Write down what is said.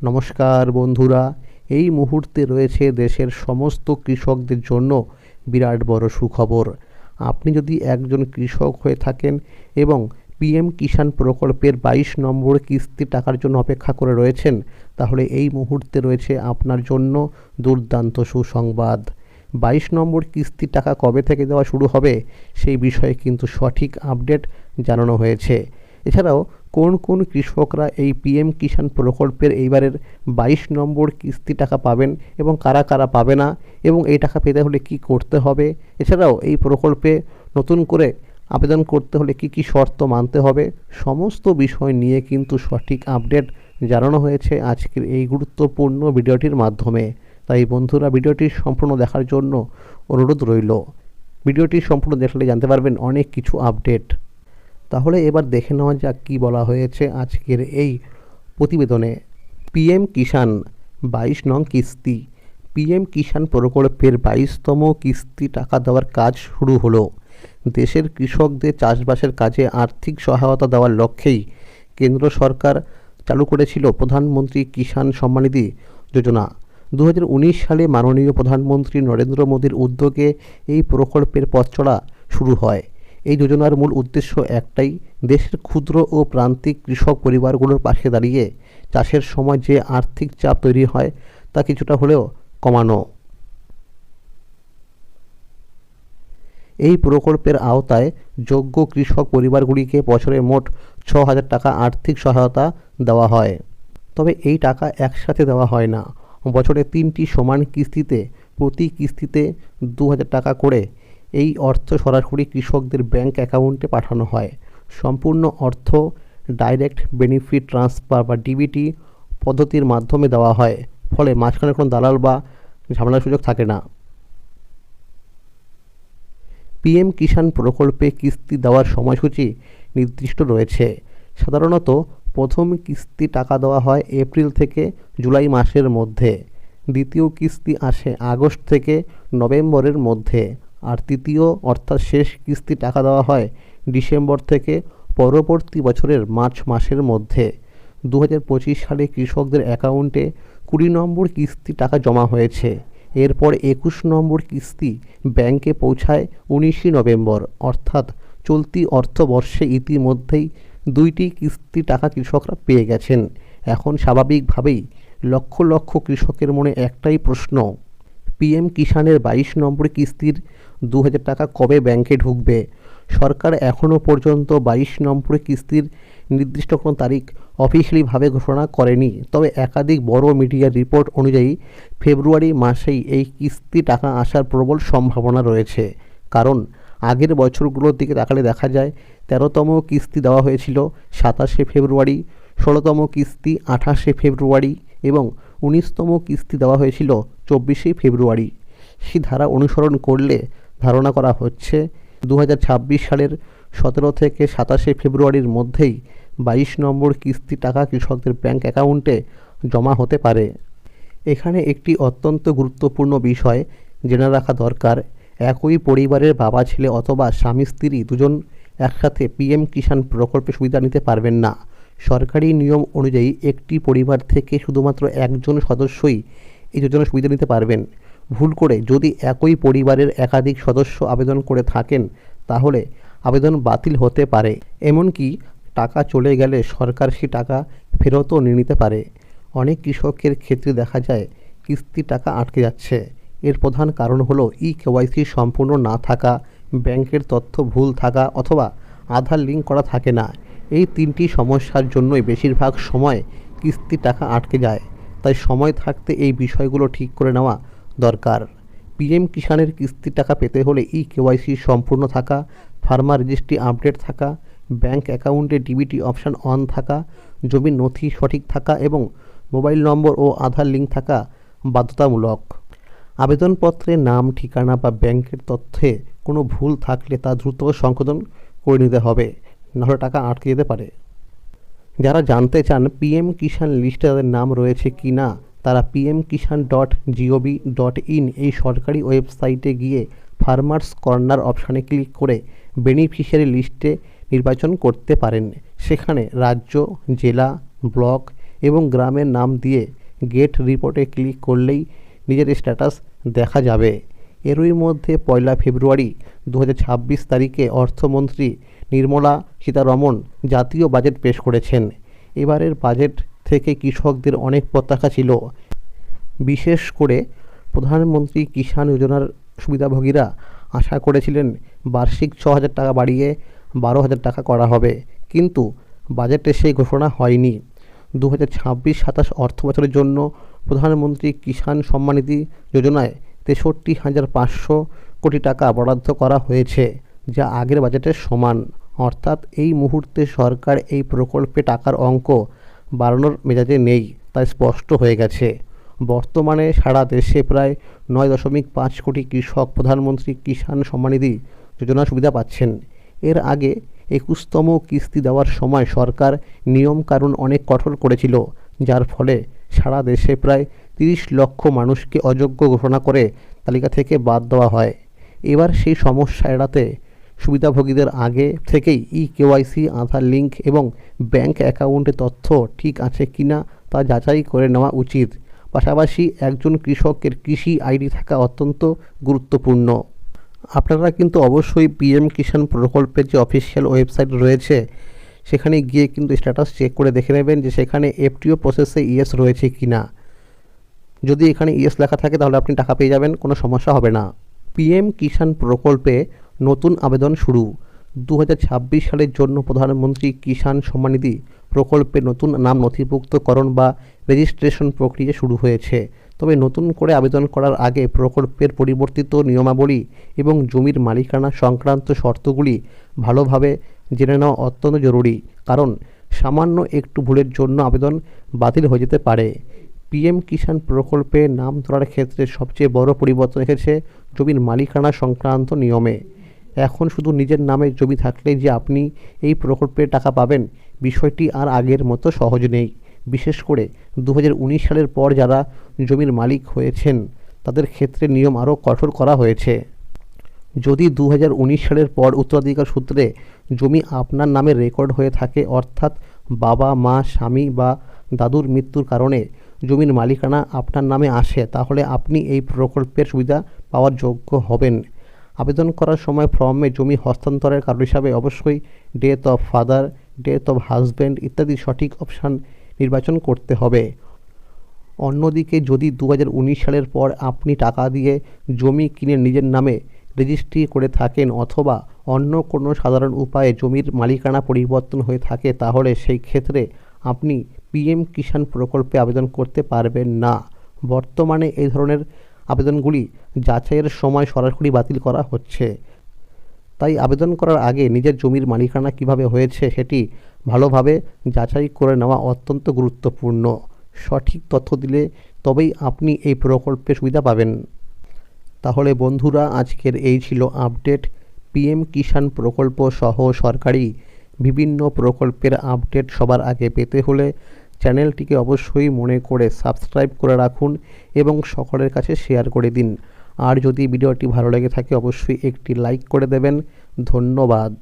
নমস্কার বন্ধুরা, এই মুহূর্তে রয়েছে দেশের সমস্ত কৃষকদের জন্য বিরাট বড় সুখবর। আপনি যদি একজন কৃষক হয়ে থাকেন এবং পিএম কিষাণ প্রকল্পের 22 নম্বর কিস্তি টাকার জন্য অপেক্ষা করে রয়েছেন, তাহলে এই মুহূর্তে রয়েছে আপনার জন্য দুর্দান্ত সুসংবাদ। 22 নম্বর কিস্তি টাকা কবে থেকে দেওয়া শুরু হবে সেই বিষয়ে কিন্তু সঠিক আপডেট জানানো হয়েছে। এছাড়াও কোন কোন কৃষকরা এই পিএম কিষাণ প্রকল্পের এইবারের 22 নম্বর কিস্তি টাকা পাবেন এবং কারা কারা পাবে না, এবং এই টাকা পেতে হলে কি করতে হবে, এছাড়াও এই প্রকল্পে নতুন করে আবেদন করতে হলে কি কি শর্ত মানতে হবে, সমস্ত বিষয় নিয়ে কিন্তু সঠিক আপডেট জানানো হয়েছে আজকের এই গুরুত্বপূর্ণ ভিডিওটির মাধ্যমে। তাই বন্ধুরা, ভিডিওটি সম্পূর্ণ দেখার জন্য অনুরোধ রইল। ভিডিওটি সম্পূর্ণ দেখলে জানতে পারবেন অনেক কিছু আপডেট। তাহলে এবার দেখে নেওয়া যাক কী বলা হয়েছে আজকের এই প্রতিবেদনে। পিএম কিষাণ 22 নং কিস্তি। পিএম কিষাণ প্রকল্পের 22তম কিস্তি টাকা দেওয়ার কাজ শুরু হলো। দেশের কৃষকদের চাষবাসের কাজে আর্থিক সহায়তা দেওয়ার লক্ষ্যেই কেন্দ্র সরকার চালু করেছিল প্রধানমন্ত্রী কিষাণ সম্মানিধি যোজনা। 2019 সালে মাননীয় প্রধানমন্ত্রী নরেন্দ্র মোদীর উদ্যোগে এই প্রকল্পের পথচলা শুরু হয়। এই যোজনার মূল উদ্দেশ্য একটাই, দেশের ক্ষুদ্র ও প্রান্তিক কৃষক পরিবারগুলোর পাশে দাঁড়িয়ে চাষের সময় যে আর্থিক চাপ তৈরি হয় তা কিছুটা হলেও কমানো। এই প্রকল্পের আওতায় যোগ্য কৃষক পরিবারগুলিকে বছরে মোট 6,000 টাকা আর্থিক সহায়তা দেওয়া হয়। তবে এই টাকা একসাথে দেওয়া হয় না, বছরে 3টি সমান কিস্তিতে প্রতি কিস্তিতে 2,000 টাকা করে এই অর্থ সরাসরি কৃষকদের ব্যাংক অ্যাকাউন্টে পাঠানো হয়। সম্পূর্ণ অর্থ ডাইরেক্ট বেনিফিট ট্রান্সফার বা ডিবিটি পদ্ধতির মাধ্যমে দেওয়া হয়, ফলে মাঝখানে কোনো দালাল বা ঝামেলার সুযোগ থাকে না। পিএম কিষাণ প্রকল্পে কিস্তি দেওয়ার সময়সূচি নির্দিষ্ট রয়েছে। সাধারণত প্রথম কিস্তি টাকা দেওয়া হয় এপ্রিল থেকে জুলাই মাসের মধ্যে, দ্বিতীয় কিস্তি আসে আগস্ট থেকে নভেম্বরের মধ্যে, আর তৃতীয় অর্থাৎ শেষ কিস্তি টাকা দেওয়া হয় ডিসেম্বর থেকে পরবর্তী বছরের মার্চ মাসের মধ্যে। 2025 সালে কৃষকদের অ্যাকাউন্টে 20 নম্বর কিস্তি টাকা জমা হয়েছে। এরপর 21 নম্বর কিস্তি ব্যাংকে পৌঁছায় 19 নভেম্বর, অর্থাৎ চলতি অর্থবর্ষে ইতিমধ্যেই 2টি কিস্তি টাকা কৃষকরা পেয়ে গেছেন। এখন স্বাভাবিকভাবেই লক্ষ লক্ষ কৃষকের মনে একটাই প্রশ্ন, পিএম কিষাণের 22 নম্বর কিস্তির 2,000 টাকা কবে ব্যাংকে ঢুকবে? সরকার এখনও পর্যন্ত 22 নম্বর কিস্তির নির্দিষ্ট কোনো তারিখ অফিসিয়ালিভাবে ঘোষণা করেনি। তবে একাধিক বড় মিডিয়ার রিপোর্ট অনুযায়ী ফেব্রুয়ারি মাসেই এই কিস্তি টাকা আসার প্রবল সম্ভাবনা রয়েছে। কারণ আগের বছরগুলোর দিকে তাকালে দেখা যায় 13তম কিস্তি দেওয়া হয়েছিল 27শে ফেব্রুয়ারি, 16তম কিস্তি 28শে ফেব্রুয়ারি এবং 19তম কিস্তি দেওয়া হয়েছিল 24শে ফেব্রুয়ারি। সেই ধারা অনুসরণ করলে ধারণা করা হচ্ছে 2026 সালের 17 থেকে 27শে ফেব্রুয়ারির মধ্যেই 22 নম্বর কিস্তি টাকা কৃষকদের ব্যাংক অ্যাকাউন্টে জমা হতে পারে। এখানে একটি অত্যন্ত গুরুত্বপূর্ণ বিষয় জেনে রাখা দরকার, একই পরিবারের বাবা ছেলে অথবা স্বামী স্ত্রী দুজন একসাথে পিএম কিষাণ প্রকল্পে সুবিধা নিতে পারবেন না। সরকারি নিয়ম অনুযায়ী একটি পরিবার থেকে শুধুমাত্র একজন সদস্যই এই যোজনার সুবিধা নিতে পারবেন। ভুল করে যদি একই পরিবারের একাধিক সদস্য আবেদন করে থাকেন তাহলে আবেদন বাতিল হতে পারে, এমনকি টাকা চলে গেলে সরকার সেই টাকা ফেরতও নিয়ে নিতে পারে। অনেক কৃষকের ক্ষেত্রে দেখা যায় কিস্তি টাকা আটকে যাচ্ছে। এর প্রধান কারণ হলো কেওয়াইসি সম্পূর্ণ না থাকা, ব্যাংকের তথ্য ভুল থাকা অথবা আধার লিঙ্ক করা থাকে না। এই 3টি সমস্যার জন্যই বেশিরভাগ সময় কিস্তি টাকা আটকে যায়। তাই সময় থাকতে এই বিষয়গুলো ঠিক করে নেওয়া দরকার। পিএম কিষাণের কিস্তি টাকা পেতে হলে কেওয়াইসি সম্পূর্ণ থাকা, ফার্মার রেজিস্ট্রি আপডেট থাকা, ব্যাংক অ্যাকাউন্টে ডিবিটি অপশান অন থাকা, জমির নথি সঠিক থাকা এবং মোবাইল নম্বর ও আধার লিঙ্ক থাকা বাধ্যতামূলক। আবেদনপত্রে নাম, ঠিকানা বা ব্যাংকের তথ্যে কোনো ভুল থাকলে তা দ্রুত সংশোধন করে নিতে হবে, নাহলে টাকা আটকে যেতে পারে। যারা জানতে চান পিএম কিষাণ লিস্টে তাদের নাম রয়েছে কি না, তারা pmkishan.gov.in এই সরকারি ওয়েবসাইটে গিয়ে ফার্মার্স কর্নার অপশানে ক্লিক করে বেনিফিশিয়ারি লিস্টে নির্বাচন করতে পারেন। সেখানে রাজ্য, জেলা, ব্লক এবং গ্রামের নাম দিয়ে গেট রিপোর্টে ক্লিক করলেই নিজের স্ট্যাটাস দেখা যাবে। এরই মধ্যে 1 ফেব্রুয়ারি 2026 তারিখে অর্থমন্ত্রী নির্মলা সীতারমণ জাতীয় বাজেট পেশ করেছেন। এবারের বাজেট থেকে কৃষকদের অনেক প্রত্যাশা ছিল। বিশেষ করে প্রধানমন্ত্রী কিষাণ যোজনার সুবিধাভোগীরা আশা করেছিলেন বার্ষিক 6,000 টাকা বাড়িয়ে 12,000 টাকা করা হবে, কিন্তু বাজেটে সেই ঘোষণা হয়নি। 2026-27 অর্থবছরের জন্য প্রধানমন্ত্রী কিষাণ সম্মানিধি যোজনায় 63,500 কোটি টাকা বরাদ্দ করা হয়েছে, যা আগের বাজেটের সমান। অর্থাৎ এই মুহূর্তে সরকার এই প্রকল্পে টাকার অঙ্ক বাড়ানোর মেজাজে নেই, তাই স্পষ্ট হয়ে গেছে। বর্তমানে সারা দেশে প্রায় 9.5 কোটি কৃষক প্রধানমন্ত্রী কিষাণ সম্মানিধি যোজনার সুবিধা পাচ্ছেন। এর আগে 21তম কিস্তি দেওয়ার সময় সরকার নিয়মকানুন অনেক কঠোর করেছিল, যার ফলে সারা দেশে প্রায় 30 লক্ষ মানুষকে অযোগ্য ঘোষণা করে তালিকা থেকে বাদ দেওয়া হয়। এবার সেই সমস্যা এড়াতে সুবিধাভোগীদের আগে থেকেই KYC, আধার লিঙ্ক এবং ব্যাংক অ্যাকাউন্টের তথ্য ঠিক আছে কিনা তা যাচাই করে নেওয়া উচিত। পাশাপাশি একজন কৃষকের কৃষি আইডি থাকা অত্যন্ত গুরুত্বপূর্ণ। আপনারা কিন্তু অবশ্যই PM কিষাণ প্রকল্পের যে অফিসিয়াল ওয়েবসাইট রয়েছে সেখানে গিয়ে কিন্তু স্ট্যাটাস চেক করে দেখে নেবেন যে সেখানে FTO প্রসেসে ইয়েস রয়েছে কিনা। যদি এখানে ইয়েস লেখা থাকে তাহলে আপনি টাকা পেয়ে যাবেন, কোনো সমস্যা হবে না। PM কিষাণ প্রকল্পে নতুন আবেদন শুরু। 2026 সালের জন্য প্রধানমন্ত্রী কিষাণ সম্মানিধি প্রকল্পে নতুন নাম নথিভুক্তকরণ বা রেজিস্ট্রেশন প্রক্রিয়া শুরু হয়েছে। তবে নতুন করে আবেদন করার আগে প্রকল্পের পরিবর্তিত নিয়মাবলী এবং জমির মালিকানা সংক্রান্ত শর্তগুলি ভালোভাবে জেনে নেওয়া অত্যন্ত জরুরি, কারণ সামান্য একটু ভুলের জন্য আবেদন বাতিল হয়ে যেতে পারে। PM কিষাণ প্রকল্পে নাম তোলার ক্ষেত্রে সবচেয়ে বড় পরিবর্তন এসেছে জমির মালিকানা সংক্রান্ত নিয়মে। এখন শুধু নিজের নামে জমি থাকলেই যে আপনি এই প্রকল্পের টাকা পাবেন, বিষয়টি আর আগের মতো সহজ নেই। বিশেষ করে 2019 সালের পর যারা জমির মালিক হয়েছেন তাদের ক্ষেত্রে নিয়ম আরও কঠোর করা হয়েছে। যদি 2019 সালের পর উত্তরাধিকার সূত্রে জমি আপনার নামে রেকর্ড হয়ে থাকে, অর্থাৎ বাবা, মা, স্বামী বা দাদুর মৃত্যুর কারণে জমির মালিকানা আপনার নামে আসে, তাহলে আপনি এই প্রকল্পের সুবিধা পাওয়ার যোগ্য হবেন। আবেদন করার সময় ফর্মে জমি হস্তান্তরের কারণ হিসাবে অবশ্যই death of father, death of husband ইত্যাদি সঠিক অপশান নির্বাচন করতে হবে। অন্যদিকে যদি 2019 সালের পর আপনি টাকা দিয়ে জমি কিনে নিজের নামে রেজিস্ট্রি করে থাকেন অথবা অন্য কোনো সাধারণ উপায়ে জমির মালিকানা পরিবর্তন হয়ে থাকে, তাহলে সেই ক্ষেত্রে আপনি PM কিষাণ প্রকল্পে আবেদন করতে পারবেন না। বর্তমানে এই ধরনের আবেদনগুলি যাচাইয়ের সময় সরাসরি বাতিল করা হচ্ছে। তাই আবেদন করার আগে নিজের জমির মালিকানা কিভাবে হয়েছে সেটি ভালোভাবে যাচাই করে নেওয়া অত্যন্ত গুরুত্বপূর্ণ। সঠিক তথ্য দিলে তবেই আপনি এই প্রকল্পের সুবিধা পাবেন। তাহলে বন্ধুরা, আজকের এই ছিল আপডেট। PM কিষাণ প্রকল্প সহ সরকারি বিভিন্ন প্রকল্পের আপডেট সবার আগে পেতে হলে চ্যানেলটিকে অবশ্যই মনে করে সাবস্ক্রাইব করে রাখুন এবং সকলের কাছে শেয়ার করে দিন। আর যদি ভিডিওটি ভালো লেগে থাকে অবশ্যই একটি লাইক করে দেবেন। ধন্যবাদ।